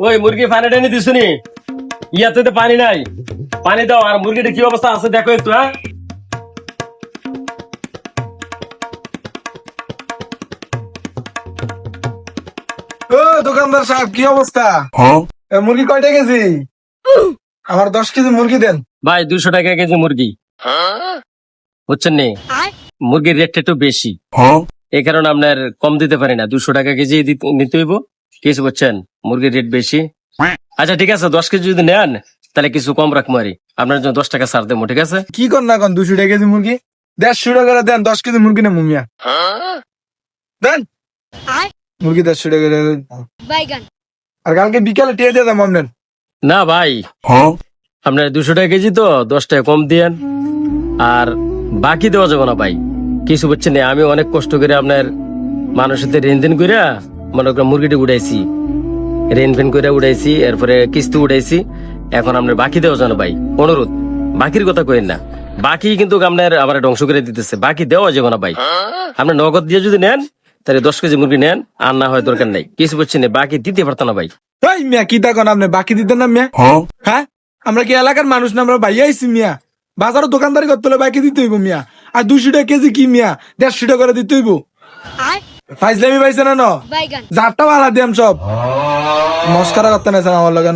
ওই মুরগি পানি টানি দিছুনি, ইয়াতে তো পানি নাই, পানি দাও। আর মুরগিটা কি অবস্থা আছে দেখো একটু। হ্যাঁ, ও দোকানদার সাহেব, কি অবস্থা? মুরগি কয়টা কেজি? আমার 10 কেজি মুরগি দেন। ভাই 200 টাকা কেজি মুরগি, বুঝছেন নি? মুরগির রেটটা একটু বেশি, এই কারণে আপনার কম দিতে পারি না। 200 টাকা কেজি নিতে হইব, কিছু বুঝছেন? মুরগির রেট বেশি। আচ্ছা ঠিক আছে, 10 কেজি যদি নেন তাহলে কিছু কম রাখবো আরি, আপনার জন্য 10 টাকা ছাড় দেবো, ঠিক আছে? কি কর না এখন 200 কেজি মুরগি 150 টাকা দেন। 10 কেজি মুরগি না মুমিয়া দেন। মুরগি 150 টাকা দেন। আর কালকে বিকালে টিয়ে দিয়ে দাম আপনার। না ভাই, আপনার 200 টাকা কেজি তো 10 টাকা কম দিয়েন, আর বাকি দেওয়া যাবে না ভাই, কিছু বুঝছেন না? আমি অনেক কষ্ট করে আপনার মানুষের লেনদেন করে মনে করেন মুরগিটা উড়াইছি, রেনফেন করে উড়াইছি, এরপরে কিস্তি উড়াইছি। এখন আপনার বাকি দেওয়া যাবে না ভাই, অনুরোধ, বাকির কথা কইেন না। বাকি কিন্তু আপনার আবার ধ্বংস করে দিতেছে, বাকি দেওয়া যাবে না ভাই। আপনি নগদ দিয়ে যদি নেন তাহলে 10 কেজি মুরগি নেন, আর না হয় দরকার নাই, কিছু বুঝছেন না, বাকি দিতে পারত না ভাই। এই মিয়া কি দেখুন আপনি বাকি দিতেন না মিয়া? হ্যাঁ, আমরা কি এলাকার মানুষ না? আমরা ভাইয়া আইছি মিয়া, বাজারও দোকানদারি করতে হলে বাকি দিতে হইব মিয়া। আর 200 টাকা কেজি কি মিয়া 150 টাকা করে দিতে হইব? ফাইজলামি পাইছে না? যারটা ভাড়া দিয়াম সব মস্কারা করতে না আমার লগে।